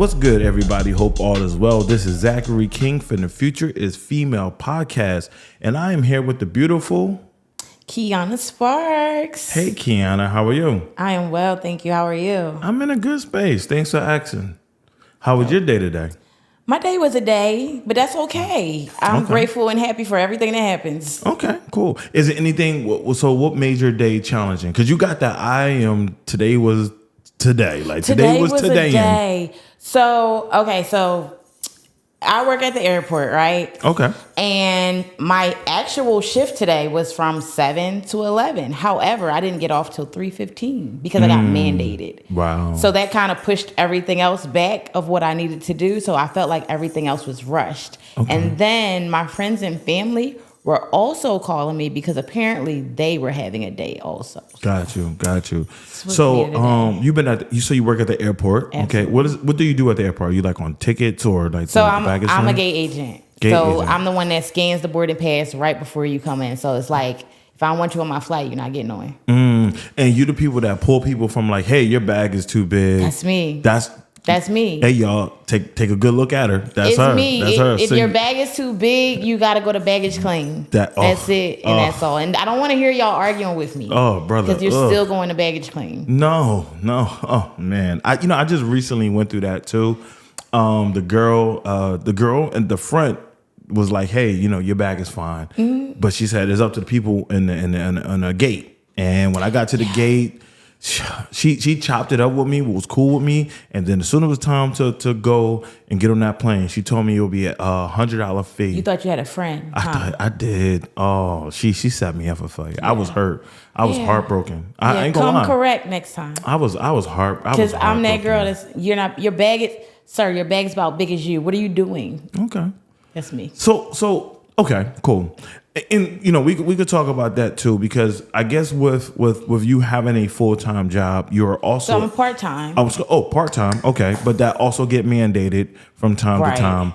what's good, everybody? Hope all is well. This is Zachary King from The Future is Female podcast, and I am here with the beautiful Keona Sparks. Hey, Keona, how are you? I am well, thank you. How are you? I'm in a good space. Thanks for asking. How was your day today? My day was a day, but that's okay. I'm grateful and happy for everything that happens. Okay, cool. Is it anything? So, what made your day challenging? Because you got that today was today. Like today was today. A day. So I work at the airport, right? Okay. And my actual shift today was from 7 to 11. However, I didn't get off till 3:15 because I got mandated. Wow. So that kind of pushed everything else back of what I needed to do. So I felt like everything else was rushed. Okay. And then my friends and family were also calling me because apparently they were having a day also. Got you. So you work at the airport. Absolutely. Okay. What do you do at the airport? Are you like on tickets or like baggage? I'm a gate agent. I'm the one that scans the boarding pass right before you come in. So it's like if I want you on my flight, you're not getting on. And you the people that pull people from like, hey, your bag is too big. That's me. That's me. Hey, y'all, take a good look at her. That's her. Me. That's her. If your bag is too big, you got to go to baggage claim. That's it, and that's all. And I don't want to hear y'all arguing with me. Oh, brother. Because you're still going to baggage claim. No. Oh, man. I just recently went through that, too. The girl in the front was like, hey, your bag is fine. Mm-hmm. But she said it's up to the people in the gate. And when I got to the gate, she chopped it up with me, was cool with me, and then as soon as it was time to go and get on that plane, she told me it would be a $100 fee. You thought you had a friend? I did. Oh, she set me up for failure. Yeah. I was hurt. I was heartbroken. I ain't gonna lie. Come correct next time. I was heartbroken. Because I'm that girl that's your bag is about big as you. What are you doing? Okay, that's me. So okay, cool. And we could talk about that too, because I guess with you having a full-time job, you're also I'm part-time. Part-time. Okay, but that also get mandated from time to time.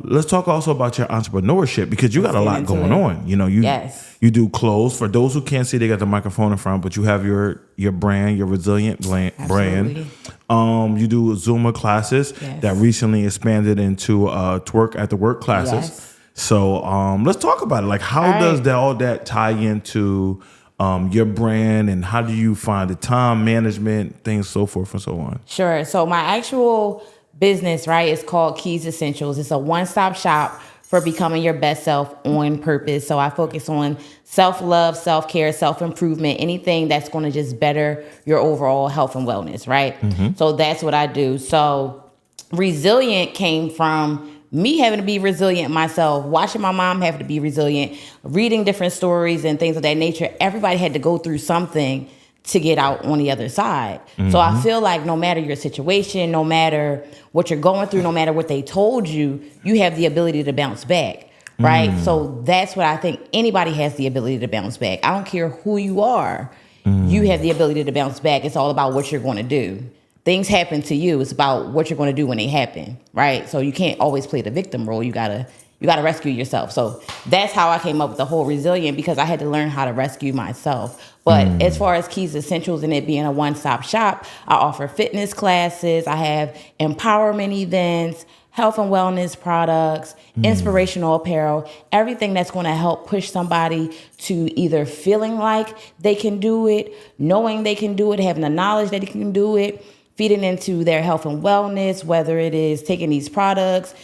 Let's talk also about your entrepreneurship, because you got a lot going on. You do clothes. For those who can't see, they got the microphone in front, but you have your brand, your resilient brand. You do Zumba classes that recently expanded into twerk at the work classes. Yes. So let's talk about it. Like, how does all that tie into your brand, and how do you find the time management, things, so forth and so on? Sure. So my actual business, right, is called Keys Essentials. It's a one-stop shop for becoming your best self on purpose. So I focus on self-love, self-care, self-improvement, anything that's going to just better your overall health and wellness, right? Mm-hmm. So that's what I do. So resilient came from me having to be resilient myself, watching my mom have to be resilient, reading different stories and things of that nature. Everybody had to go through something to get out on the other side. Mm-hmm. So I feel like no matter your situation, no matter what you're going through, no matter what they told you, you have the ability to bounce back, right? So that's what I think. Anybody has the ability to bounce back. I don't care who you are. You have the ability to bounce back. It's all about what you're going to do. Things happen to you. It's about what you're going to do when they happen, right? So you can't always play the victim role. You gotta rescue yourself. So that's how I came up with the whole resilient, because I had to learn how to rescue myself. But as far as Keys Essentials and it being a one-stop shop, I offer fitness classes. I have empowerment events, health and wellness products, inspirational apparel, everything that's going to help push somebody to either feeling like they can do it, knowing they can do it, having the knowledge that they can do it, feeding into their health and wellness, whether it is taking these products,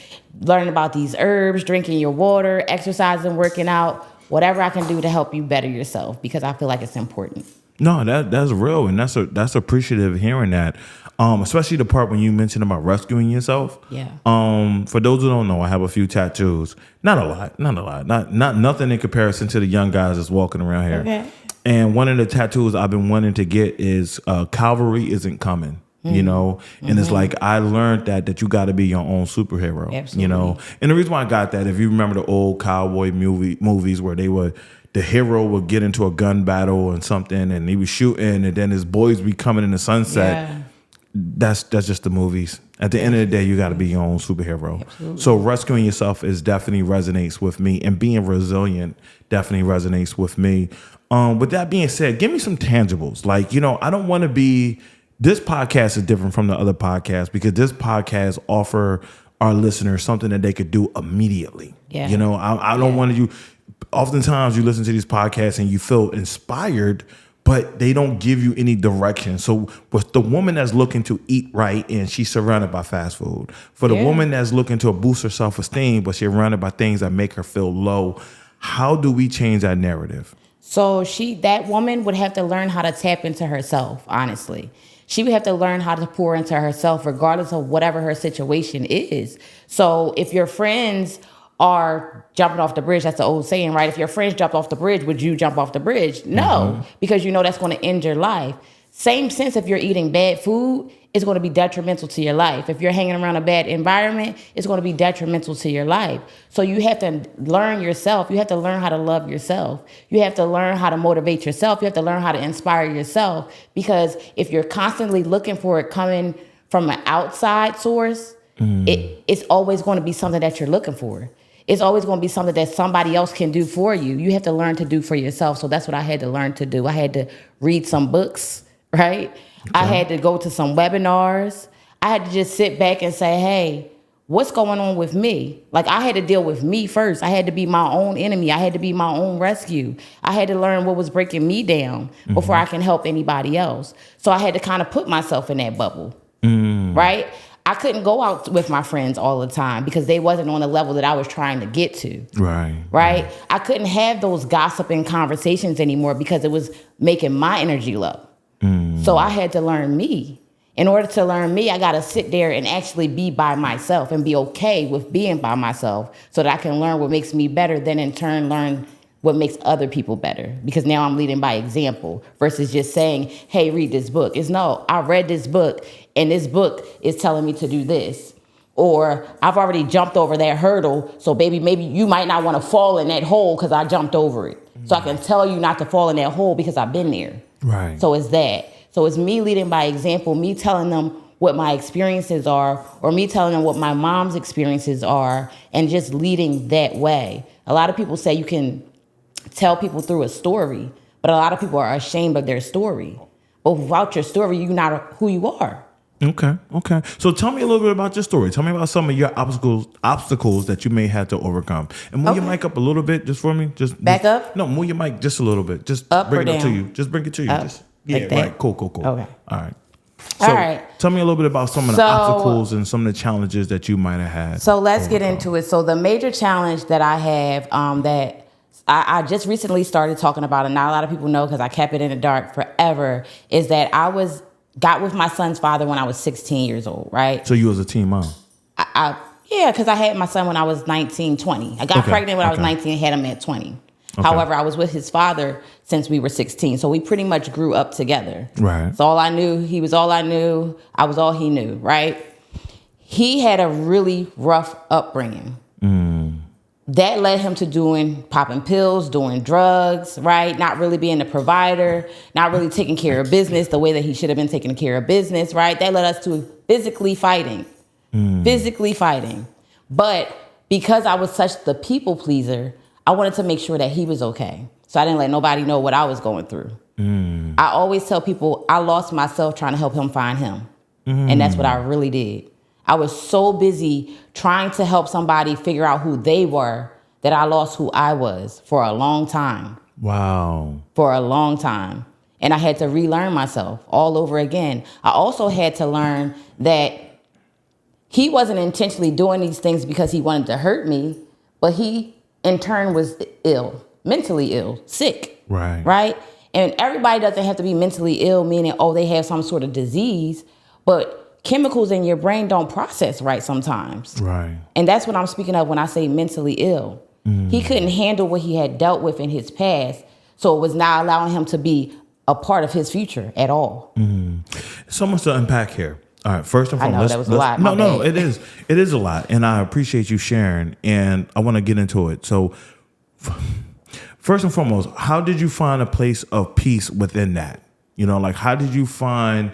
learning about these herbs, drinking your water, exercising, working out, whatever I can do to help you better yourself, because I feel like it's important. No, that's real, and that's appreciative hearing that. Especially the part when you mentioned about rescuing yourself. Yeah. For those who don't know, I have a few tattoos. Not a lot. Not nothing in comparison to the young guys that's walking around here. Okay. And one of the tattoos I've been wanting to get is Calvary Isn't Coming. And it's like, I learned that you got to be your own superhero. Absolutely. And the reason why I got that, if you remember the old cowboy movies where the hero would get into a gun battle and something, and he was shooting, and then his boys be coming in the sunset. Yeah. That's just the movies. At the end of the day, you got to be your own superhero. Absolutely. So rescuing yourself definitely resonates with me, and being resilient definitely resonates with me. With that being said, give me some tangibles. Like, I don't want to be this podcast is different from the other podcasts because this podcast offer our listeners something that they could do immediately. Yeah. You know, I don't want you. Oftentimes, you listen to these podcasts and you feel inspired, but they don't give you any direction. So, with the woman that's looking to eat right and she's surrounded by fast food, for the woman that's looking to boost her self-esteem, but she's surrounded by things that make her feel low, how do we change that narrative? So that woman would have to learn how to tap into herself, honestly. She would have to learn how to pour into herself regardless of whatever her situation is. So if your friends are jumping off the bridge, that's the old saying, right? If your friends jumped off the bridge, would you jump off the bridge? No, because you know that's going to end your life. Same sense, if you're eating bad food, it's going to be detrimental to your life. If you're hanging around a bad environment, it's going to be detrimental to your life. So you have to learn yourself. You have to learn how to love yourself. You have to learn how to motivate yourself. You have to learn how to inspire yourself. Because if you're constantly looking for it coming from an outside source, it's always going to be something that you're looking for. It's always going to be something that somebody else can do for you. You have to learn to do for yourself. So that's what I had to learn to do. I had to read some books, right? Okay. I had to go to some webinars. I had to just sit back and say, hey, what's going on with me? Like, I had to deal with me first. I had to be my own enemy. I had to be my own rescue. I had to learn what was breaking me down before I can help anybody else. So I had to kind of put myself in that bubble, right? I couldn't go out with my friends all the time because they wasn't on the level that I was trying to get to. Right? I couldn't have those gossiping conversations anymore because it was making my energy low. So I had to learn me. In order to learn me, I got to sit there and actually be by myself and be okay with being by myself so that I can learn what makes me better, then in turn learn what makes other people better. Because now I'm leading by example versus just saying, hey, read this book. It's no, I read this book and this book is telling me to do this. Or I've already jumped over that hurdle, so baby, maybe you might not want to fall in that hole because I jumped over it. So I can tell you not to fall in that hole because I've been there. Right. So it's that. So it's me leading by example, me telling them what my experiences are, or me telling them what my mom's experiences are, and just leading that way. A lot of people say you can tell people through a story, but a lot of people are ashamed of their story. But without your story, you're not who you are. Okay. So tell me a little bit about your story. Tell me about some of your obstacles that you may have to overcome. And move your mic up a little bit just for me. Just back up? No, move your mic just a little bit. Just up bring or it up down? to you. Just bring it to you. Up, Just, like that? Right. Cool. Okay. All right. All right. Tell me a little bit about some of the obstacles and some of the challenges that you might have had. So let's get into it. So the major challenge that I have that I just recently started talking about, and not a lot of people know because I kept it in the dark forever, is that I got with my son's father when I was 16 years old, right? So you was a teen mom? Yeah, because I had my son when I was 19, 20. I got pregnant when I was 19 and had him at 20. Okay. However, I was with his father since we were 16. So we pretty much grew up together. Right. So all I knew, he was all I knew. I was all he knew, right? He had a really rough upbringing. That led him to popping pills, doing drugs, right? Not really being a provider, not really taking care of business the way that he should have been taking care of business, right? That led us to physically fighting. But because I was such the people pleaser, I wanted to make sure that he was okay. So I didn't let nobody know what I was going through. I always tell people I lost myself trying to help him find him. And that's what I really did. I was so busy trying to help somebody figure out who they were that I lost who I was for a long time. Wow. For a long time. And I had to relearn myself all over again. I also had to learn that he wasn't intentionally doing these things because he wanted to hurt me, but he in turn was ill, mentally ill, sick. Right? And everybody doesn't have to be mentally ill, meaning, they have some sort of disease, but chemicals in your brain don't process right sometimes. Right. And that's what I'm speaking of when I say mentally ill. He couldn't handle what he had dealt with in his past, so it was not allowing him to be a part of his future at all. So much to unpack here. All right, first and foremost, I know that was a lot. No, it is. It is a lot, and I appreciate you sharing, and I want to get into it. So, first and foremost, how did you find a place of peace within that? You know, like how did you find?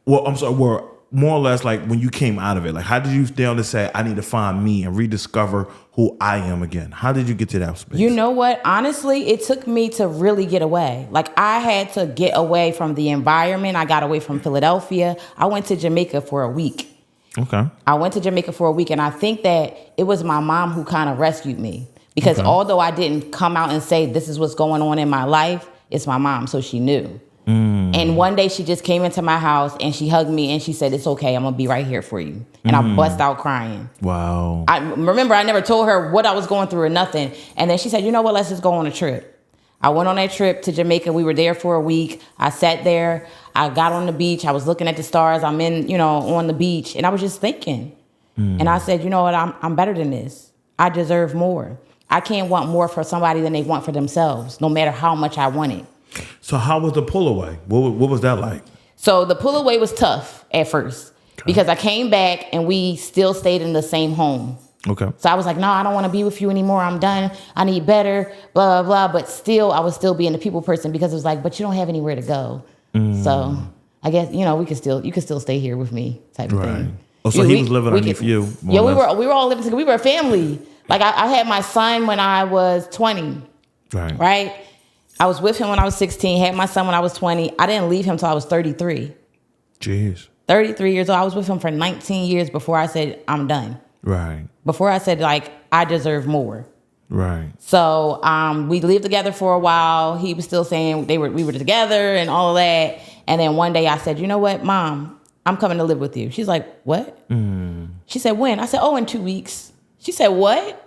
Well, I'm sorry. more or less like when you came out of it, like how did you stay on to say, I need to find me and rediscover who I am again? How did you get to that space? You know what? Honestly, it took me to really get away. Like I had to get away from the environment. I got away from Philadelphia. I went to Jamaica for a week. Okay. I went to Jamaica for a week, and I think that it was my mom who kind of rescued me. Because although I didn't come out and say, this is what's going on in my life, it's my mom, so she knew. And one day she just came into my house and she hugged me and she said, it's okay, I'm gonna be right here for you. And I bust out crying. Wow. I remember I never told her what I was going through or nothing. And then she said, you know what, let's just go on a trip. I went on that trip to Jamaica. We were there for a week. I sat there. I got on the beach. I was looking at the stars. I'm in, on the beach. And I was just thinking. And I said, you know what, I'm better than this. I deserve more. I can't want more for somebody than they want for themselves, no matter how much I want it. So how was the pull away? What was that like? So the pull away was tough at first because I came back and we still stayed in the same home. Okay. So I was like, no, I don't want to be with you anymore. I'm done. I need better, blah, blah, blah. But still, I was still being a people person because it was like, but you don't have anywhere to go. So I guess, you could still stay here with me type of thing. Oh, so he was living underneath you. Yeah, we were all living together. We were a family. Like I had my son when I was 20. Right? I was with him when I was 16, had my son when I was 20. I didn't leave him until I was 33. Jeez. 33 years old. I was with him for 19 years before I said, I'm done. Right. Before I said, like, I deserve more. Right. So we lived together for a while. He was still saying we were together and all of that. And then one day I said, you know what, Mom, I'm coming to live with you. She's like, what? She said, when? I said, in 2 weeks. She said, what?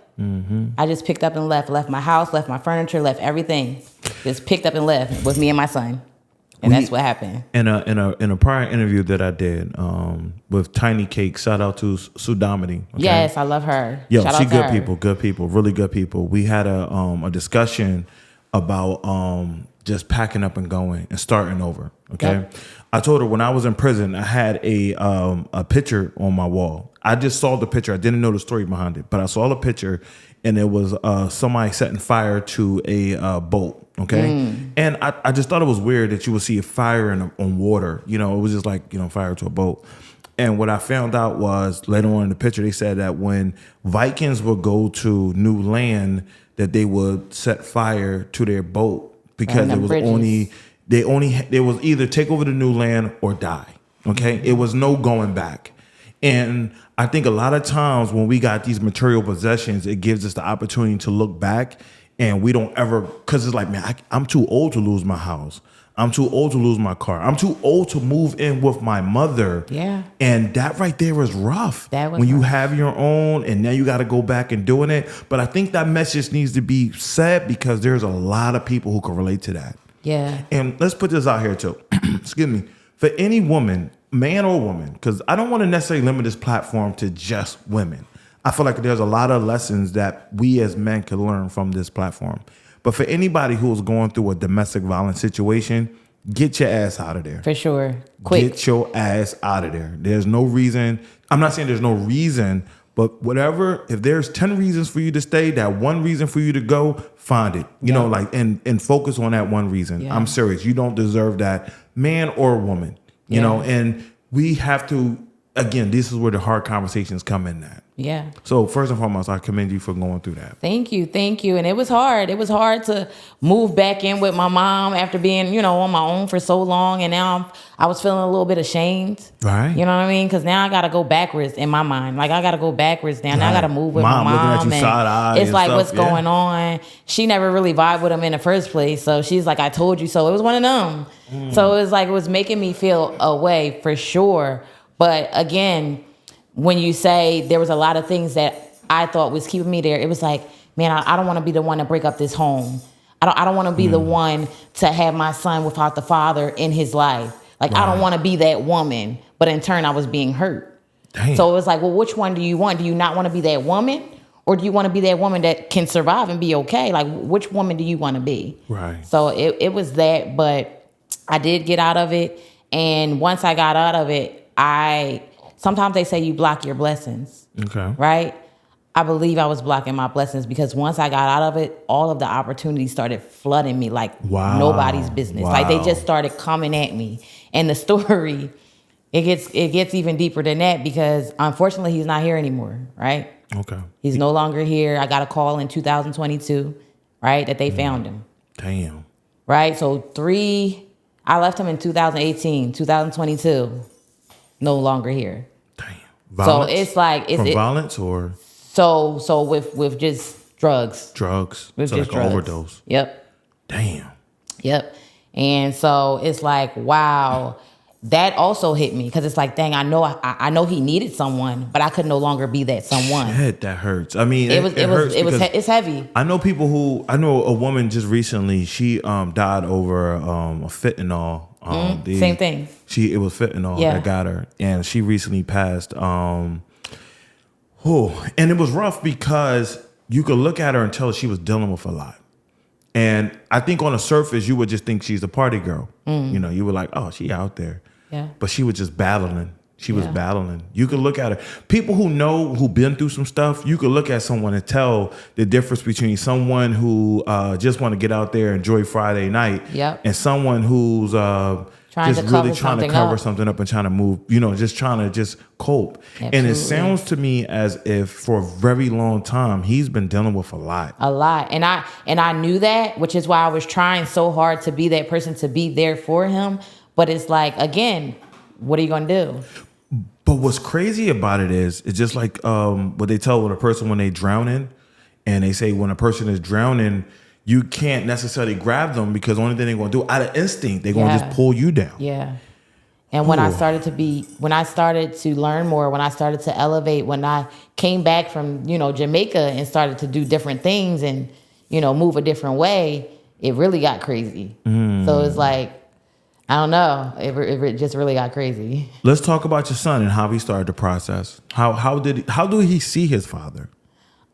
I just picked up and left my house, left my furniture, left everything. Just picked up and left with me and my son. And that's what happened. In a prior interview that I did with Tiny Cake, shout out to Sudamity. Okay? Yes, I love her. Yo, shout she out to good people, really good people. We had a discussion about just packing up and going and starting over. Okay, yep. I told her when I was in prison, I had a picture on my wall. I just saw the picture. I didn't know the story behind it, but I saw the picture, and it was somebody setting fire to a boat. Okay, and I just thought it was weird that you would see a fire on water. It was just like fire to a boat. And what I found out was later on in the picture, they said that when Vikings would go to new land, that they would set fire to their boat because it was they was either take over the new land or die. Okay, it was no going back. And I think a lot of times when we got these material possessions, it gives us the opportunity to look back, and we don't ever, because it's like, man, I'm too old to lose my house. I'm too old to lose my car. I'm too old to move in with my mother. Yeah. And that right there was rough. When you have your own and now you got to go back and doing it. But I think that message needs to be said because there's a lot of people who can relate to that. Yeah. And let's put this out here too. Excuse me. For any woman, man or woman, because I don't want to necessarily limit this platform to just women. I feel like there's a lot of lessons that we as men can learn from this platform. But for anybody who is going through a domestic violence situation, get your ass out of there. For sure. Quick. Get your ass out of there. There's no reason. I'm not saying there's no reason, but whatever, if there's 10 reasons for you to stay, that one reason for you to go, find it. You know, like, and focus on that one reason. Yeah. I'm serious. You don't deserve that, man or woman, you know, and we have to, again, this is where the hard conversations come in at. Yeah. So first and foremost, I commend you for going through that. Thank you. And it was hard. It was hard to move back in with my mom after being, on my own for so long. And now I was feeling a little bit ashamed. Right. You know what I mean? Because now I got to go backwards in my mind. Like I got to go backwards now. Now I got to move with my mom. Looking at you side eye. It's like, what's going on? She never really vibed with him in the first place. So she's like, I told you so. It was one of them. So it was like, it was making me feel away for sure. But again, when you say there was a lot of things that I thought was keeping me there, it was like, man, I don't want to be the one to break up this home. I don't want to be the one to have my son without the father in his life. Like, I don't want to be that woman. But in turn, I was being hurt. Damn. So it was like, well, which one do you want? Do you not want to be that woman? Or do you want to be that woman that can survive and be okay? Like, which woman do you want to be? Right. So it was that, but I did get out of it. And once I got out of it, sometimes they say you block your blessings. Okay. Right? I believe I was blocking my blessings because once I got out of it, all of the opportunities started flooding me like nobody's business. Like they just started coming at me. And the story it gets even deeper than that because unfortunately he's not here anymore, right? Okay. He's no longer here. I got a call in 2022, right, that they found him. Damn. Right? So I left him in 2018, 2022, no longer here. Damn. Violence? So it's like violence or so with just drugs. Drugs. With so just like an drugs. overdose. Yep. Damn. Yep. And so it's like, wow, that also hit me because it's like, dang, I know he needed someone, but I could no longer be that someone. Shit, that hurts. I mean, it's heavy. I know a woman just recently, she died over a fentanyl. Same thing. It was fentanyl that got her, and she recently passed. And it was rough because you could look at her and tell she was dealing with a lot. And I think on the surface, you would just think she's a party girl. You know, you were like, oh, she out there. Yeah. But she was just battling. She was battling. You could look at her. People who've been through some stuff, you could look at someone and tell the difference between someone who just want to get out there and enjoy Friday night and someone who's trying to cover something up and trying to move, just trying to cope. Absolutely. And it sounds to me as if for a very long time, he's been dealing with a lot. A lot. And I knew that, which is why I was trying so hard to be that person, to be there for him. But it's like, again, what are you going to do? But what's crazy about it is, it's just like what they tell a person when they drowning, and they say when a person is drowning, you can't necessarily grab them because the only thing they're going to do out of instinct, they're going to just pull you down. Yeah. And when I started to learn more, when I started to elevate, when I came back from, Jamaica and started to do different things and, move a different way, it really got crazy. So it's like, I don't know. It just really got crazy. Let's talk about your son and how he started the process. How do he see his father?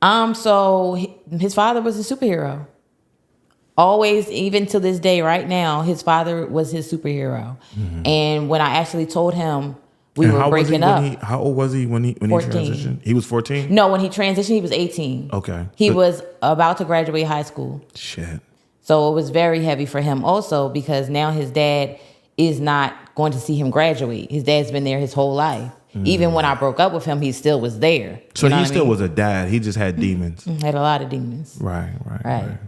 So his father was a superhero. Always, even to this day, right now, his father was his superhero. Mm-hmm. And when I actually told him we were breaking up, how old was he when he transitioned? He was 14? No, when he transitioned, he was 18. Okay, he was about to graduate high school. Shit. So it was very heavy for him also because now his dad is not going to see him graduate. His dad's been there his whole life. Even when I broke up with him, he still was there. So he still was a dad. He just had demons. Had a lot of demons. Right.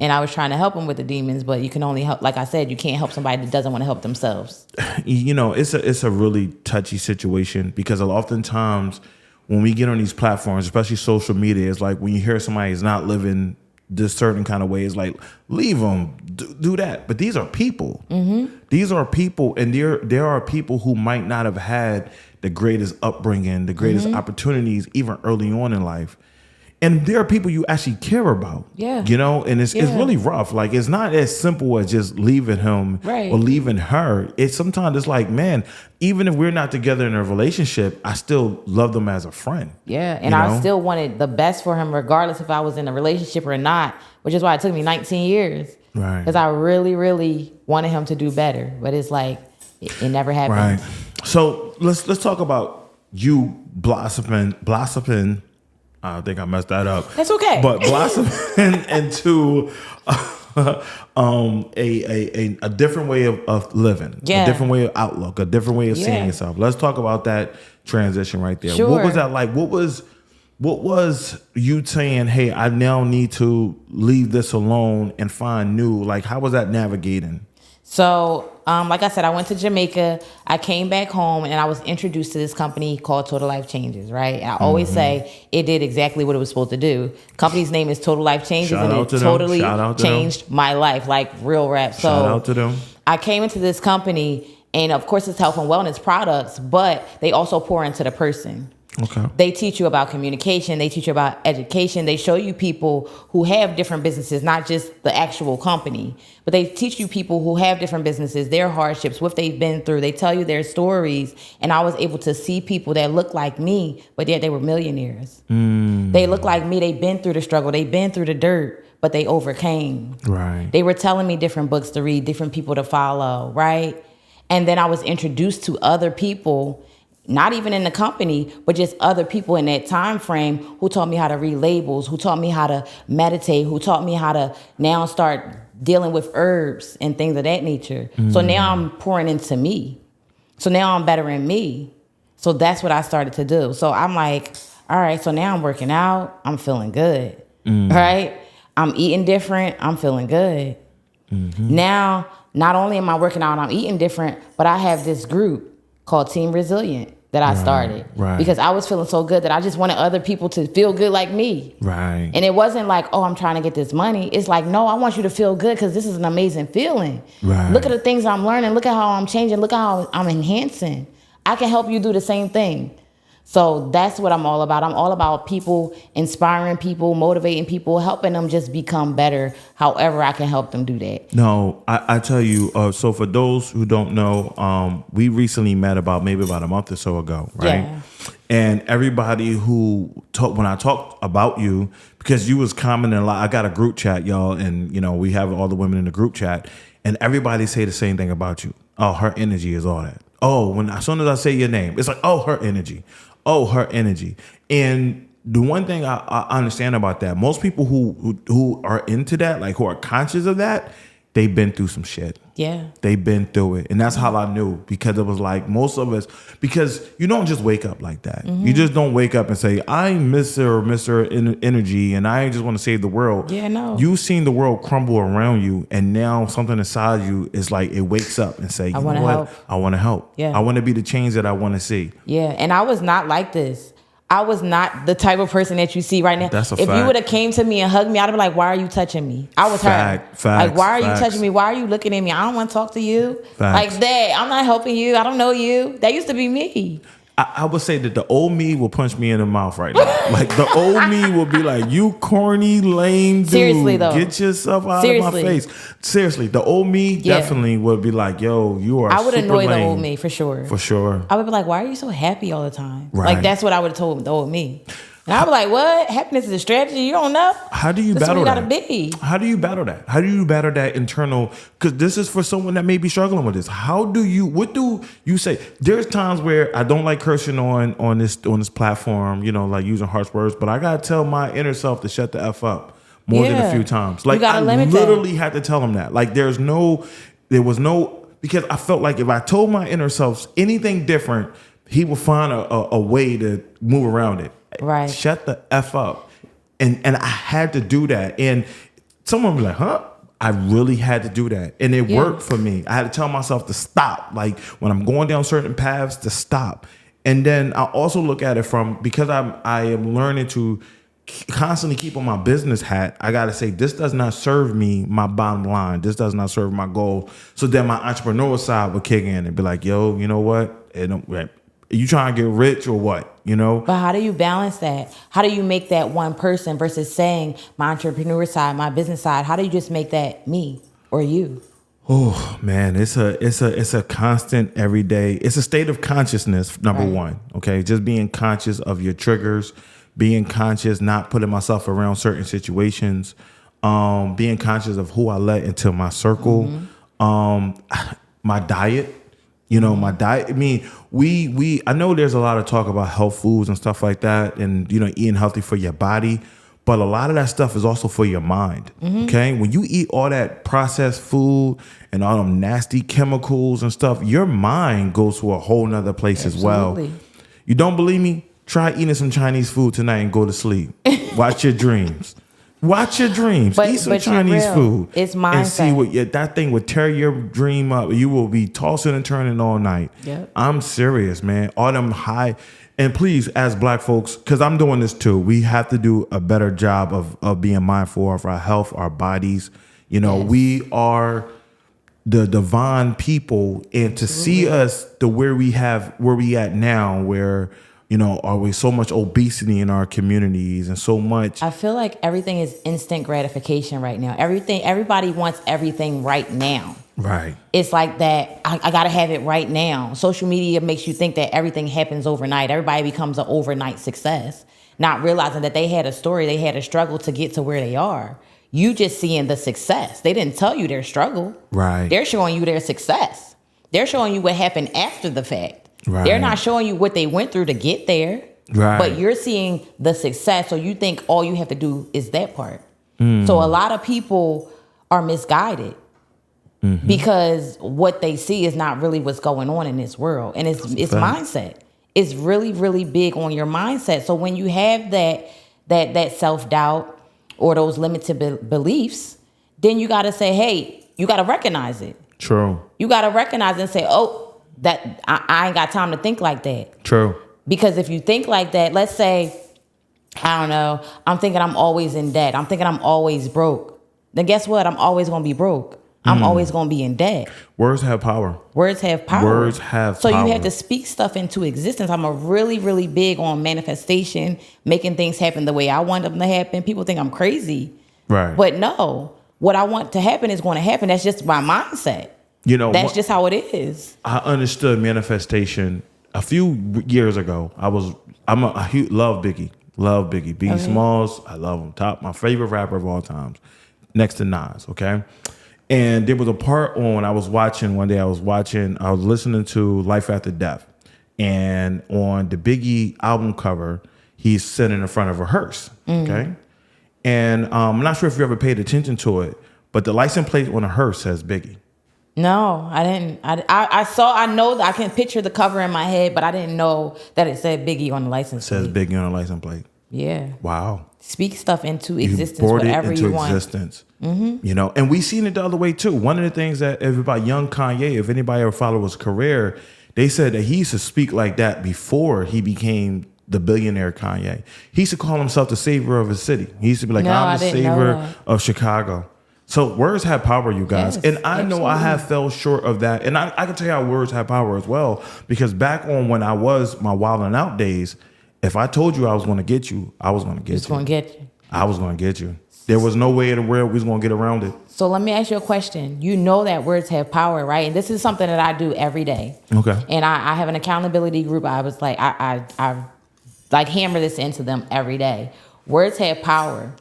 And I was trying to help him with the demons, but you can only help, like I said, you can't help somebody that doesn't want to help themselves. It's a really touchy situation because oftentimes when we get on these platforms, especially social media, it's like when you hear somebody is not living this certain kind of way, it's like, leave them, do that. But these are people. Mm-hmm. These are people, and there are people who might not have had the greatest upbringing, the greatest opportunities, even early on in life. And there are people you actually care about. Yeah. And it's really rough. Like, it's not as simple as just leaving him or leaving her. Sometimes it's like, man, even if we're not together in a relationship, I still love them as a friend. Yeah. And I still wanted the best for him, regardless if I was in a relationship or not, which is why it took me 19 years. Right. Because I really, really wanted him to do better. But it's like, it never happened. Right. So let's talk about you blossoming. I think I messed that up. That's okay. But blossoming into a different way of living, a different way of outlook, a different way of seeing yourself. Let's talk about that transition right there. Sure. What was that like? What was you saying, hey, I now need to leave this alone and find new? Like, how was that navigating? So, like I said, I went to Jamaica. I came back home and I was introduced to this company called Total Life Changes, right? I always say it did exactly what it was supposed to do. Company's name is Total Life Changes, and it totally changed my life, like real rap. So, shout out to them. I came into this company, and of course, it's health and wellness products, but they also pour into the person. Okay. They teach you about communication. They teach you about education. They show you people who have different businesses, not just the actual company, but they teach you people who have different businesses, their hardships, what they've been through. They tell you their stories. And I was able to see people that look like me, but yet they were millionaires. They look like me. They've been through the struggle. They've been through the dirt, but they overcame. Right. They were telling me different books to read, different people to follow, right? And then I was introduced to other people, not even in the company, but just other people in that time frame who taught me how to read labels, who taught me how to meditate, who taught me how to now start dealing with herbs and things of that nature. So now I'm pouring into me. So now I'm bettering me. So that's what I started to do. So I'm like, all right, so now I'm working out. I'm feeling good. Right? I'm eating different. I'm feeling good. Now, not only am I working out and I'm eating different, but I have this group called Team Resilient that I started. Because I was feeling so good that I just wanted other people to feel good like me. Right. And it wasn't like, oh, I'm trying to get this money. It's like, no, I want you to feel good because this is an amazing feeling. Right. Look at the things I'm learning. Look at how I'm changing. Look at how I'm enhancing. I can help you do the same thing. So that's what I'm all about. I'm all about people, inspiring people, motivating people, helping them just become better. However I can help them do that. No, I tell you. So for those who don't know, we recently met maybe about a month or so ago, right? Yeah. And everybody who when I talked about you, because you was commenting a lot. I got a group chat, y'all, and we have all the women in the group chat, and everybody say the same thing about you. Oh, her energy is all that. Oh, as soon as I say your name, it's like, oh, her energy. Oh, her energy. And the one thing I understand about that, most people who are into that, like who are conscious of that, they've been through some shit. Yeah. They've been through it. And that's how I knew, because it was like most of us, because you don't just wake up like that. You just don't wake up and say, I'm Mr. Energy and I just want to save the world. Yeah, no. You've seen the world crumble around you, and now something inside you is like, it wakes up and say, you know what? help. I want to help. Yeah. I want to be the change that I want to see. Yeah, and I was not like this. I was not the type of person that you see right now. That's a if fact. you would have came to me and hugged me, I'd have been like, why are you touching me? I was Facts, her. Like, why are facts. you touching me? Why are you looking at me? I don't want to talk to you. Facts. Like that. I'm not helping you. I don't know you. That used to be me. I would say that the old me will punch me in the mouth right now. Like the old me will be like, you corny, lame dude. Seriously, though. Get yourself out of my face. Seriously, the old me definitely would be like, yo, you are I would super annoy lame. the old me for sure. For sure. I would be like, why are you so happy all the time? Right. Like that's what I would have told the old me. And I was like, what? Happiness is a strategy? You don't know? How do you That's battle what that? you gotta be. How do you battle that? How do you battle that internal? Because this is for someone that may be struggling with this. What do you say? There's times where I don't like cursing on this platform, like using harsh words, but I gotta tell my inner self to shut the F up more than a few times. Like I literally had to tell him that. Like there was no, because I felt like if I told my inner self anything different, he would find a way to move around it. Right. Shut the F up. And I had to do that. And someone would be like, huh? I really had to do that. And it worked for me. I had to tell myself to stop. Like when I'm going down certain paths, to stop. And then I also look at it because I am learning to constantly keep on my business hat. I got to say, this does not serve me, my bottom line. This does not serve my goal. So then my entrepreneur side would kick in and be like, yo, you know what? You trying to get rich or what? But how do you balance that? How do you make that one person versus saying my entrepreneur side, my business side? How do you just make that me or you? Oh man, it's a constant everyday. It's a state of consciousness. Number one, okay, just being conscious of your triggers, being conscious, not putting myself around certain situations, being conscious of who I let into my circle, my diet. My diet. I mean, I know there's a lot of talk about health foods and stuff like that, and eating healthy for your body, but a lot of that stuff is also for your mind. Okay, when you eat all that processed food and all them nasty chemicals and stuff, your mind goes to a whole nother place as well. You don't believe me? Try eating some Chinese food tonight and go to sleep. Watch your dreams. Watch your dreams. Eat some Chinese food. It's mindset. And see that thing would tear your dream up. You will be tossing and turning all night. Yep. I'm serious, man. All them high. And please, as Black folks, because I'm doing this too, we have to do a better job of being mindful of our health, our bodies. We are the divine people, and to see us where we at now, where are we so much obesity in our communities and so much. I feel like everything is instant gratification right now. Everybody wants everything right now. Right. It's like that. I got to have it right now. Social media makes you think that everything happens overnight. Everybody becomes an overnight success, not realizing that they had a story, they had a struggle to get to where they are. You just seeing the success. They didn't tell you their struggle. Right. They're showing you their success. They're showing you what happened after the fact. Right. They're not showing you what they went through to get there. Right. But you're seeing the success, so you think all you have to do is that part. So a lot of people are misguided because what they see is not really what's going on in this world. And it's mindset. is really, really big on your mindset. So when you have that self-doubt or those limited beliefs, then you got to say, hey, you got to recognize it. True. You got to recognize it and say, oh, that I ain't got time to think like that. True. Because if you think like that, let's say, I don't know, I'm thinking I'm always in debt. I'm thinking I'm always broke. Then guess what? I'm always going to be broke. I'm always going to be in debt. Words have power. Words have power. Words have power. So you have to speak stuff into existence. I'm a really, really big on manifestation, making things happen the way I want them to happen. People think I'm crazy. Right. But no, what I want to happen is going to happen. That's just my mindset. You know, that's just how it is. I understood manifestation a few years ago. Love Biggie. Love Biggie. Biggie Smalls, I love him. My favorite rapper of all times. Next to Nas, okay? And there was a part on I was listening to Life After Death. And on the Biggie album cover, he's sitting in front of a hearse, okay? And I'm not sure if you ever paid attention to it, but the license plate on a hearse says Biggie. No, I didn't. I know that I can picture the cover in my head, but I didn't know that it said Biggie on the license plate. It says Biggie on the license plate. Yeah. Wow. Speak stuff into existence, whatever you want. Existence. You know, and we've seen it the other way too. One of the things that about young Kanye, if anybody ever followed his career, they said that he used to speak like that before he became the billionaire Kanye. He used to call himself the savior of his city. He used to be like, I'm the savior of Chicago. So words have power, you guys. Yes, and I know absolutely. I have fell short of that. And I can tell you how words have power as well. Because back on when I was my wild and out days, if I told you I was going to get you, I was going to get you. Just going to get you. I was going to get you. There was no way in the world we was going to get around it. So let me ask you a question. You know that words have power, right? And this is something that I do every day. Okay. And I have an accountability group. I was like, I like hammer this into them every day. Words have power.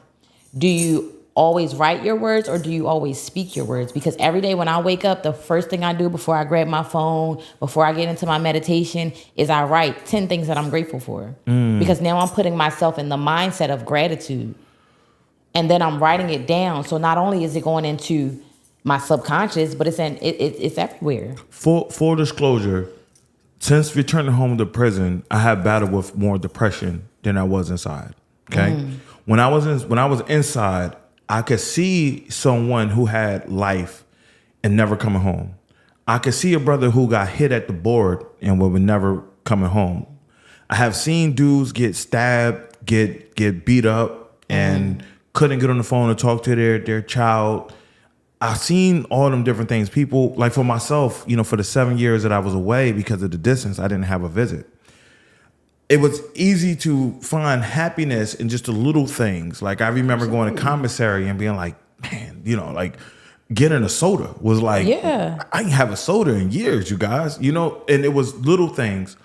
Do you always write your words or do you always speak your words? Because every day when I wake up, the first thing I do before I grab my phone, before I get into my meditation, is I write 10 things that I'm grateful for. Because now I'm putting myself in the mindset of gratitude. And then I'm writing it down. So not only is it going into my subconscious, but it's everywhere. Full disclosure, since returning home to prison, I have battled with more depression than I was inside. Okay? When I was inside, I could see someone who had life and never coming home. I could see a brother who got hit at the board and was never coming home. I have seen dudes get stabbed, get beat up, and couldn't get on the phone to talk to their child. I've seen all them different things. People, like for myself, you know, for the 7 years that I was away because of the distance, I didn't have a visit. It was easy to find happiness in just the little things. Like I remember going to commissary and being like, man, you know, like getting a soda was like, I ain't have a soda in years, you guys, you know, and it was little things.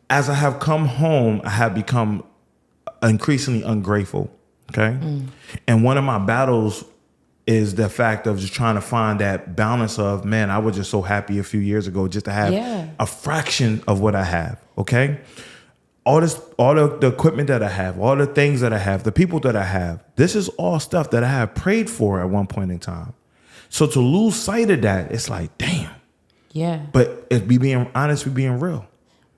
As I have come home, I have become increasingly ungrateful. Okay. And one of my battles is the fact of just trying to find that balance of, man, I was just so happy a few years ago just to have a fraction of what I have. Okay. All the equipment that I have, all the things that I have, the people that I have, this is all stuff that I have prayed for at one point in time. So to lose sight of that, it's like, damn. Yeah. But if we being honest, we being real.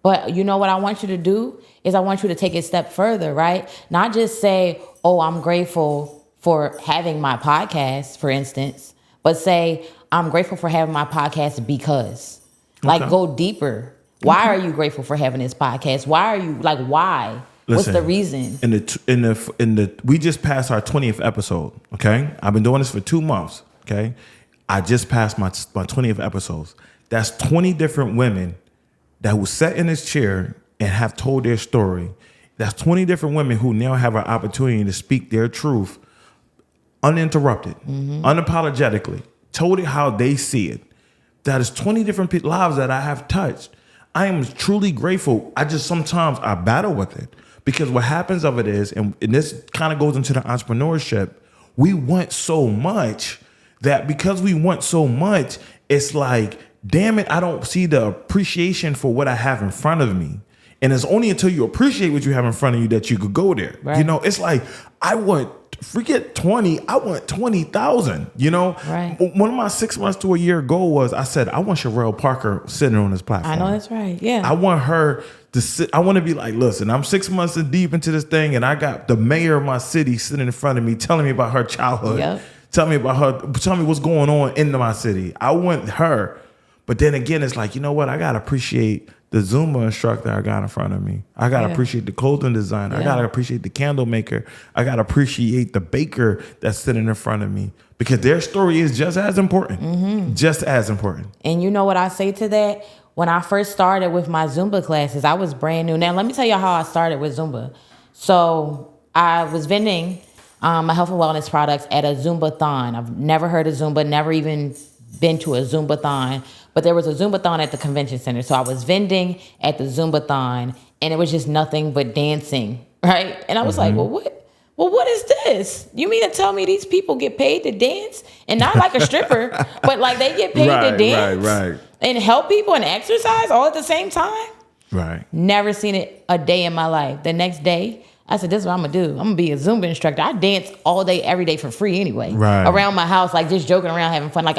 But you know what I want you to do is I want you to take it a step further, right? Not just say, oh, I'm grateful for having my podcast, for instance, but say, I'm grateful for having my podcast because. Like, go deeper. Why are you grateful for having this podcast? Why are you why? Listen, what's the reason? We just passed our 20th episode. Okay, I've been doing this for 2 months. Okay, I just passed my 20th episodes. That's 20 different women that who sat in this chair and have told their story. That's 20 different women who now have an opportunity to speak their truth uninterrupted, unapologetically, told it how they see it. That is 20 different lives that I have touched. I am truly grateful. Sometimes I battle with it because what happens of it is, and this kind of goes into the entrepreneurship, we want so much that because we want so much, it's like, damn it, I don't see the appreciation for what I have in front of me. And it's only until you appreciate what you have in front of you that you could go there. Right. You know, it's like, I want forget 20. I want 20,000. You know, Right. One of my 6 months to a year goal was I said I want Sherelle Parker sitting on this platform. I know that's right. Yeah. I want her to sit. I want to be like, listen, I'm 6 months in deep into this thing, and I got the mayor of my city sitting in front of me, telling me about her childhood. Yep. Tell me about her. Tell me what's going on in my city. I want her. But then again, it's like, you know what? I got to appreciate the Zumba instructor I got in front of me. I got to appreciate the clothing designer. I got to appreciate the candle maker. I got to appreciate the baker that's sitting in front of me, because their story is just as important. Just as important. And you know what I say to that? When I first started with my Zumba classes, I was brand new. Now, let me tell you how I started with Zumba. So I was vending my health and wellness products at a Zumba-thon. I've never heard of Zumba, never even been to a Zumba-thon, but there was a Zumba-thon at the convention center. So I was vending at the Zumba-thon, and it was just nothing but dancing, right? And I was like, well, what is this? You mean to tell me these people get paid to dance? And not like a stripper, but like they get paid to dance right. and help people and exercise all at the same time? Right. Never seen it a day in my life. The next day, I said, this is what I'm going to do. I'm going to be a Zumba instructor. I dance all day, every day for free anyway. Right. Around my house, like just joking around, having fun. Like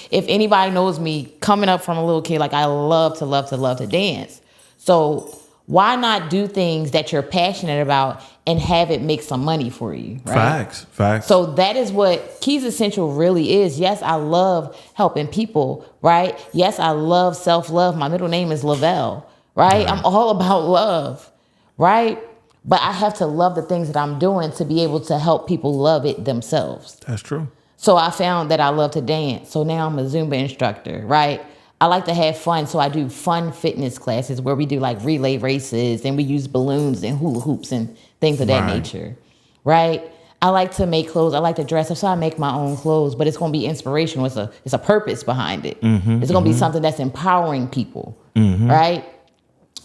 if anybody knows me coming up from a little kid, like I love to dance. So why not do things that you're passionate about and have it make some money for you, right? Facts. So that is what Keys Essential really is. Yes, I love helping people, right? Yes, I love self-love. My middle name is Lavelle, right? I'm all about love, right? But I have to love the things that I'm doing to be able to help people love it themselves. That's true. So I found that I love to dance. So now I'm a Zumba instructor, right? I like to have fun. So I do fun fitness classes where we do like relay races and we use balloons and hula hoops and things of that nature, right? I like to make clothes. I like to dress up. So I make my own clothes, but it's going to be inspirational. It's a purpose behind it. It's going to be something that's empowering people, right?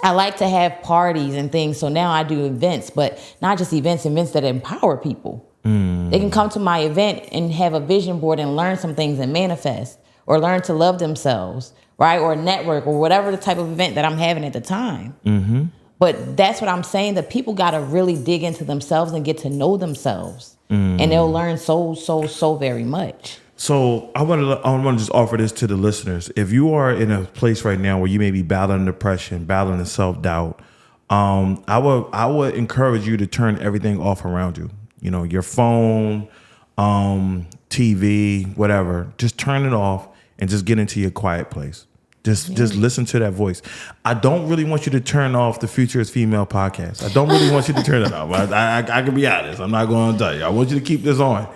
I like to have parties and things. So now I do events, but not just events that empower people. They can come to my event and have a vision board and learn some things and manifest, or learn to love themselves, right? Or network, or whatever the type of event that I'm having at the time. But that's what I'm saying, that people got to really dig into themselves and get to know themselves. And they'll learn so very much. So I want to just offer this to the listeners. If you are in a place right now where you may be battling depression, battling self-doubt, I would encourage you to turn everything off around you. You know, your phone, TV, whatever. Just turn it off and just get into your quiet place. Just listen to that voice. I don't really want you to turn off the Future is Female podcast. I don't really want you to turn it off. I can be honest. I'm not going to tell you. I want you to keep this on.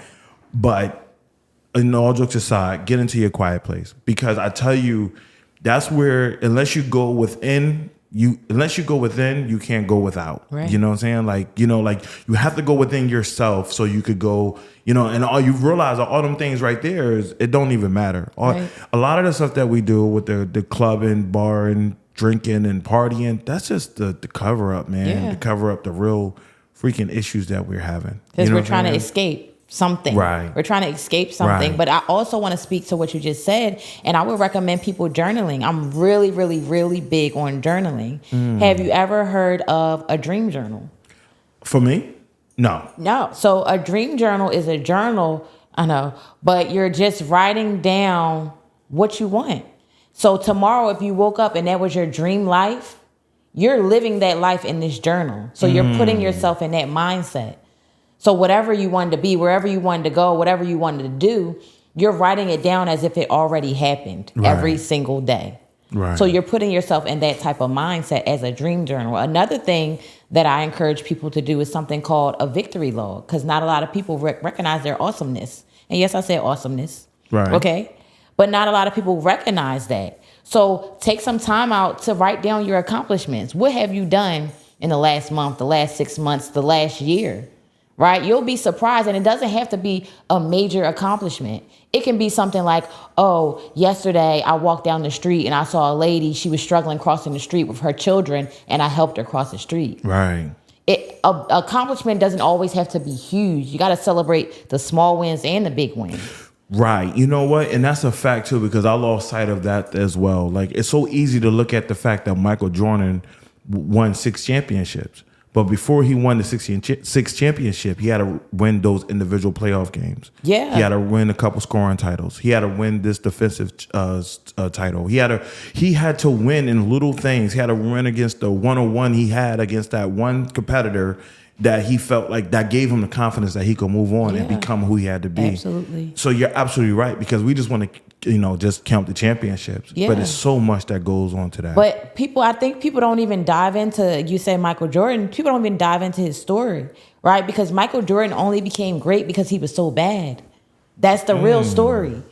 But all jokes aside, get into your quiet place, because I tell you, that's where, unless you go within, you can't go without. Right. You know what I'm saying? Like you have to go within yourself so you could go, and all you realize all them things right there is it don't even matter. A lot of the stuff that we do with the clubbing, barring, drinking and partying, that's just the cover up, man. Yeah. To cover up the real freaking issues that we're having. Because we're trying to escape something. Right. We're trying to escape something. Right. But I also want to speak to what you just said, and I would recommend people journaling. I'm really, really, really big on journaling. Have you ever heard of a dream journal? For me? No. No. So a dream journal is a journal, I know, but you're just writing down what you want. So tomorrow, if you woke up and that was your dream life, you're living that life in this journal. So you're putting yourself in that mindset. So whatever you wanted to be, wherever you wanted to go, whatever you wanted to do, you're writing it down as if it already happened every single day. Right. So you're putting yourself in that type of mindset as a dream journal. Another thing that I encourage people to do is something called a victory log, because not a lot of people recognize their awesomeness. And yes, I said awesomeness. Right. Okay. But not a lot of people recognize that. So take some time out to write down your accomplishments. What have you done in the last month, the last 6 months, the last year? Right? You'll be surprised. And it doesn't have to be a major accomplishment. It can be something like, oh, yesterday I walked down the street and I saw a lady. She was struggling crossing the street with her children, and I helped her cross the street. Right. Accomplishment doesn't always have to be huge. You got to celebrate the small wins and the big wins. Right. You know what? And that's a fact, too, because I lost sight of that as well. Like, it's so easy to look at the fact that Michael Jordan won 6 championships. But before he won the six championship, he had to win those individual playoff games. Yeah. He had to win a couple scoring titles. He had to win this defensive title. He had to win in little things. He had to win against the 101 he had against that one competitor that he felt like that gave him the confidence that he could move on and become who he had to be. Absolutely. So you're absolutely right, because we just want to, just count the championships. Yeah. But it's so much that goes on to that. But I think people don't even dive into, you say Michael Jordan, people don't even dive into his story, right? Because Michael Jordan only became great because he was so bad. That's the real story.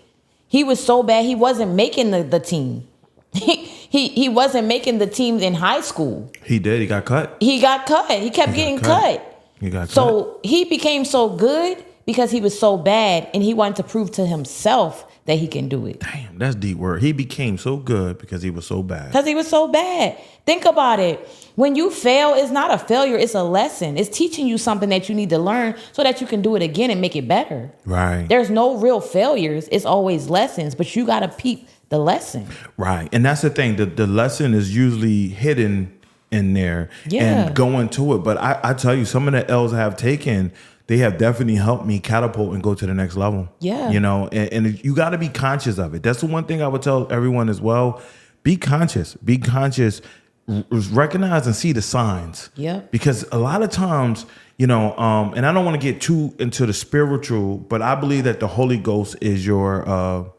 He was so bad, he wasn't making the team. He wasn't making the teams in high school. He did. He got cut. He got cut. He kept getting cut. He got cut. So he became so good because he was so bad, and he wanted to prove to himself that he can do it. Damn, that's deep word. He became so good because he was so bad. Because he was so bad. Think about it. When you fail, it's not a failure. It's a lesson. It's teaching you something that you need to learn so that you can do it again and make it better. Right. There's no real failures. It's always lessons, but you got to peep the lesson. Right. And that's the thing. The lesson is usually hidden in there and going to it. But I tell you, some of the L's I have taken, they have definitely helped me catapult and go to the next level. Yeah. And you got to be conscious of it. That's the one thing I would tell everyone as well. Be conscious. Be conscious. Recognize and see the signs. Yeah. Because a lot of times, and I don't want to get too into the spiritual, but I believe that the Holy Ghost is your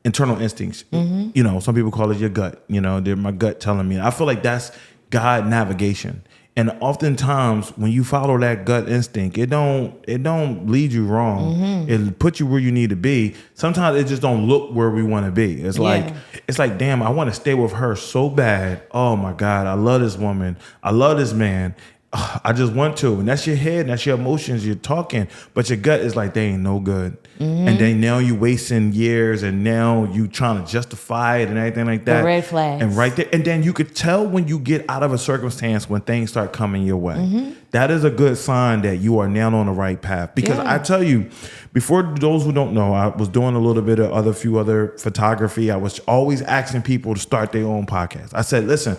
internal instincts. Mm-hmm. Some people call it your gut. They're my gut telling me. I feel like that's God navigation. And oftentimes when you follow that gut instinct, it don't lead you wrong. Mm-hmm. It puts you where you need to be. Sometimes it just don't look where we want to be. It's like, damn, I want to stay with her so bad. Oh my God, I love this woman. I love this man. I just want to. And that's your head, and that's your emotions, you're talking. But your gut is like, they ain't no good. Mm-hmm. And then now you wasting years, and now you trying to justify it and everything like that. The red flags. And right there. And then you could tell when you get out of a circumstance when things start coming your way. Mm-hmm. That is a good sign that you are now on the right path. Because I tell you, before, those who don't know, I was doing a little bit of a few other photography. I was always asking people to start their own podcast. I said, listen,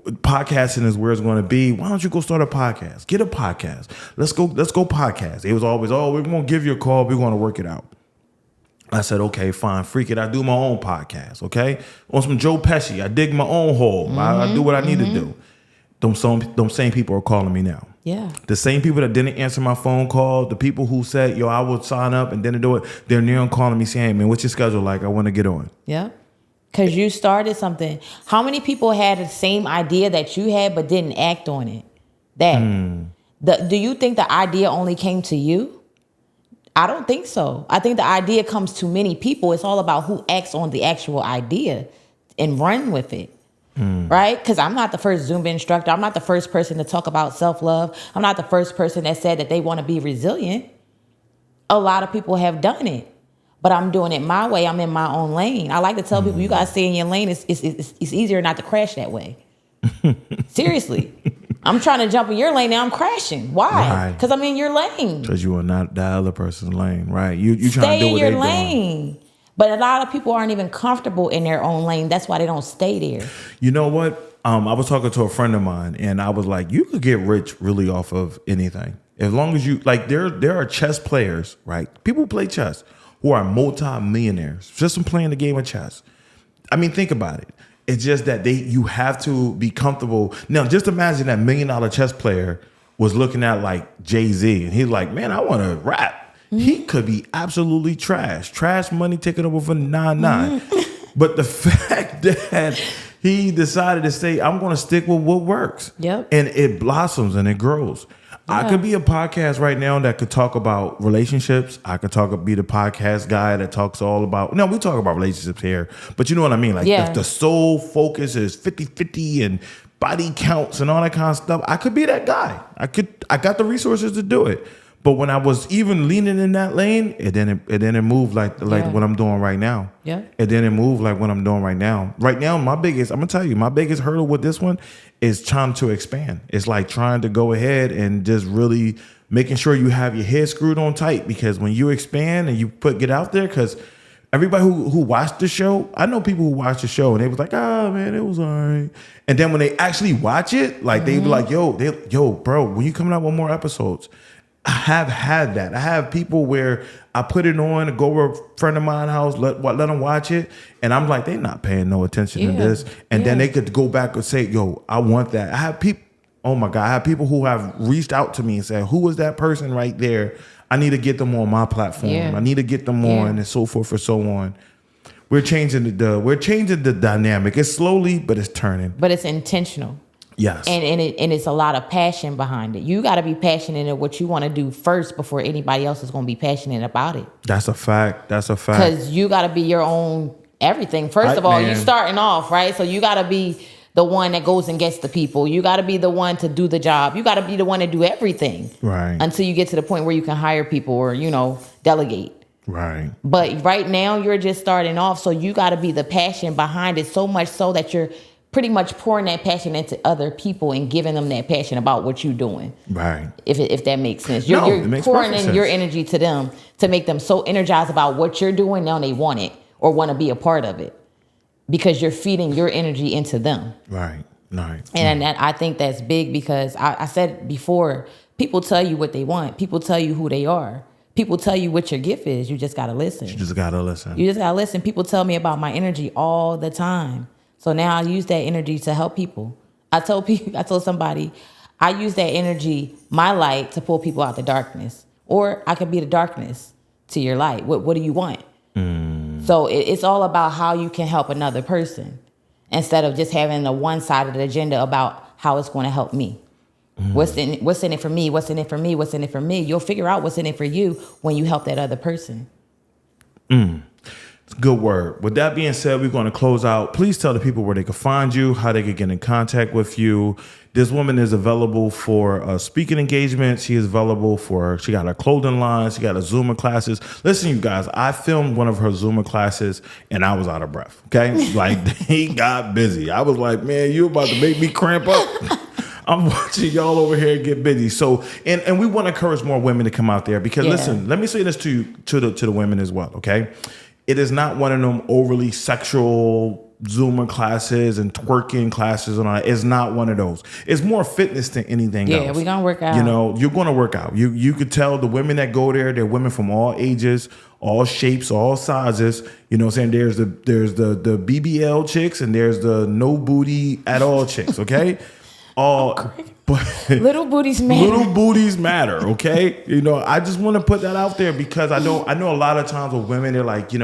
podcasting is where it's going to be. Why don't you go start a podcast? Get a podcast. Let's go podcast. It was always, we're going to give you a call. We're going to work it out. I said, okay, fine. Freak it. I do my own podcast. Okay. On some Joe Pesci, I dig my own hole. Mm-hmm. I do what I need to do. Them same people are calling me now. Yeah. The same people that didn't answer my phone call, the people who said, I will sign up and didn't do it, they're now calling me saying, hey, man, what's your schedule like? I want to get on. Yeah. Because you started something. How many people had the same idea that you had but didn't act on it? Do you think the idea only came to you? I don't think so. I think the idea comes to many people. It's all about who acts on the actual idea and run with it. Right? Because I'm not the first Zumba instructor. I'm not the first person to talk about self-love. I'm not the first person that said that they want to be resilient. A lot of people have done it. But I'm doing it my way. I'm in my own lane. I like to tell people, you guys stay in your lane. It's easier not to crash that way. Seriously. I'm trying to jump in your lane. Now I'm crashing. Why? Because I'm in your lane. Because you are not that other person's lane, right? You trying to do what Stay they're in your lane. But a lot of people aren't even comfortable in their own lane. That's why they don't stay there. You know what? I was talking to a friend of mine, and I was like, you could get rich really off of anything. As long as you, like, there are chess players, right? People who play chess who are multi-millionaires just from playing the game of chess. I mean, think about it. It's just that you have to be comfortable. Now, just imagine that $1 million chess player was looking at like Jay-Z, and he's like, man, I want to rap. Mm-hmm. He could be absolutely trash. Trash money taken over for 99. Mm-hmm. But the fact that he decided to say, I'm going to stick with what works. Yep. And it blossoms and it grows. Yeah. I could be a podcast right now that could talk about relationships. I could be the podcast guy that talks all about, no, we talk about relationships here, but you know what I mean? Like the sole focus is 50-50 and body counts and all that kind of stuff. I could be that guy. I got the resources to do it. But when I was even leaning in that lane, it didn't move like what I'm doing right now. Yeah. It didn't move like what I'm doing right now. Right now, I'm gonna tell you, my biggest hurdle with this one is trying to expand. It's like trying to go ahead and just really making sure you have your head screwed on tight, because when you expand and you get out there, because Everybody who watched the show, I know people who watched the show and they was like, "Oh man, it was all right." And then when they actually watch it, like they be like, "Yo, bro, when you coming out with more episodes?" I have had that. I have people where I put it on and go over a friend of mine's house, let them watch it, and I'm like, they're not paying no attention to this. And then they could go back and say, "Yo, I want that." I have people. Oh my God, I have people who have reached out to me and said, "Who is that person right there? I need to get them on my platform. I need to get them on," and so forth and so on. We're changing the dynamic. It's slowly, but it's turning. But it's intentional. Yes. And it's a lot of passion behind it. You got to be passionate in what you want to do first before anybody else is going to be passionate about it. That's a fact. Because you got to be your own everything. First of all, you're starting off, right? So you got to be the one that goes and gets the people. You got to be the one to do the job. You got to be the one to do everything. Right. Until you get to the point where you can hire people or, delegate. Right. But right now you're just starting off. So you got to be the passion behind it, so much so that you're pretty much pouring that passion into other people and giving them that passion about what you're doing. Right. If that makes sense. It You're makes pouring perfect in sense. your energy to them to make them so energized about what you're doing. Now they want it or want to be a part of it because you're feeding your energy into them. Right. And that, I think that's big because I said before, people tell you what they want. People tell you who they are. People tell you what your gift is. You just got to listen. You just got to listen. People tell me about my energy all the time. So now I use that energy to help people. I told somebody, I use that energy, my light, to pull people out the darkness. Or I could be the darkness to your light. What do you want? So it's all about how you can help another person instead of just having a one-sided agenda about how it's going to help me. What's in it for me? What's in it for me? What's in it for me? You'll figure out what's in it for you when you help that other person. It's a good word. With that being said, we're going to close out. Please tell the people where they can find you, how they can get in contact with you. This woman is available for speaking engagements. She got a clothing line. She got a Zumba classes. Listen, you guys, I filmed one of her Zumba classes and I was out of breath. Okay. Like he got busy. I was like, man, you about to make me cramp up. I'm watching y'all over here get busy. So, and we want to encourage more women to come out there because listen, let me say this to the women as well. Okay. It is not one of them overly sexual Zumba classes and twerking classes and all that. It's not one of those. It's more fitness than anything else. Yeah, we're gonna work out. You're gonna work out. You could tell the women that go there, they're women from all ages, all shapes, all sizes. You know what I'm saying? There's the BBL chicks and there's the no booty at all chicks, okay? But little booties matter. Little booties matter, okay? I just want to put that out there because I know a lot of times with women, they're like,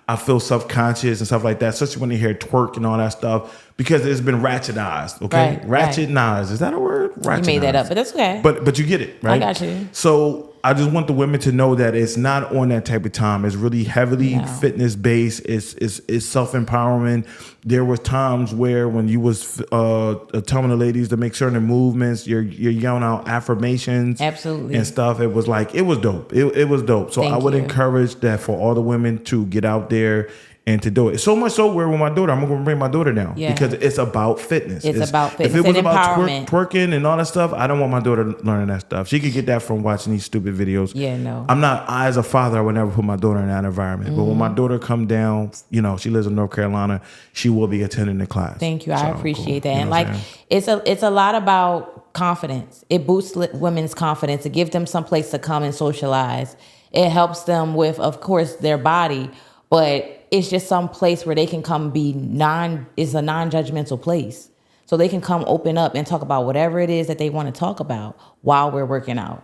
I feel self-conscious and stuff like that, especially when they hear twerk and all that stuff, because it's been ratchetized, okay? Ratchetized. Is that a word? Ratchetized. You made that up, but that's okay. But you get it, right? I got you. So I just want the women to know that it's not on that type of time. It's really heavily fitness based. It's self-empowerment. There was times where when you was telling the ladies to make certain movements, you're yelling out affirmations, absolutely, and stuff. It was like it was dope. It was dope. So I would encourage that for all the women to get out there and to do it. So much so where with my daughter, I'm going to bring my daughter down because it's about fitness. It's about fitness. If it was and about empowerment. Twerking and all that stuff, I don't want my daughter learning that stuff. She could get that from watching these stupid videos. Yeah, no. I as a father, I would never put my daughter in that environment. But when my daughter come down, she lives in North Carolina, she will be attending the class. Thank you. I appreciate that. And it's a lot about confidence. It boosts women's confidence. It gives them some place to come and socialize. It helps them with, of course, their body, but it's just some place where they can come it's a non-judgmental place. So they can come open up and talk about whatever it is that they want to talk about while we're working out.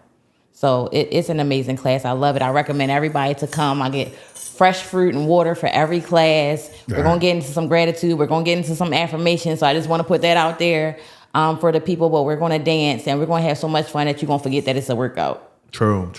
So it's an amazing class. I love it. I recommend everybody to come. I get fresh fruit and water for every class. We're going to get into some gratitude. We're going to get into some affirmation. So I just want to put that out there for the people. But we're going to dance and we're going to have so much fun that you're going to forget that it's a workout. True.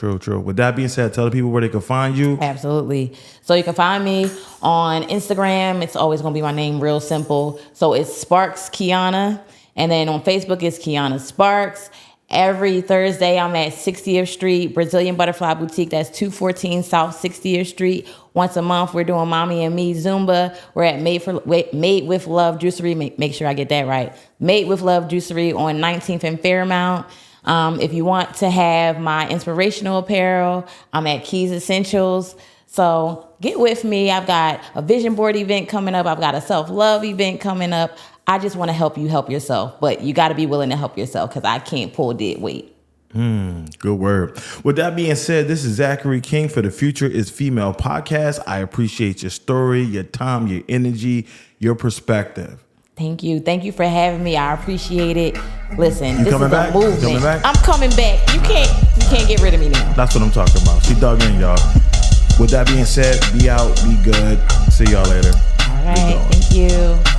With that being said, tell the people where they can find you. Absolutely. So you can find me on Instagram. It's always going to be my name, real simple. So it's Sparks Keona. And then on Facebook, it's Keona Sparks. Every Thursday, I'm at 60th Street, Brazilian Butterfly Boutique. That's 214 South 60th Street. Once a month, we're doing Mommy and Me Zumba. We're at Made with Love Juicery. Make sure I get that right. Made with Love Juicery on 19th and Fairmount. If you want to have my inspirational apparel, I'm at Keys Essentials. So get with me. I've got a vision board event coming up. I've got a self-love event coming up. I just want to help you help yourself. But you got to be willing to help yourself because I can't pull dead weight. Good word. With that being said, this is Zachary King for the Future is Female podcast. I appreciate your story, your time, your energy, your perspective. Thank you. Thank you for having me. I appreciate it. Listen, this is a back? movement. You coming back? I'm coming back. You can't get rid of me now. That's what I'm talking about. She dug in, y'all. With that being said, be out, be good. See y'all later. All right. Thank you.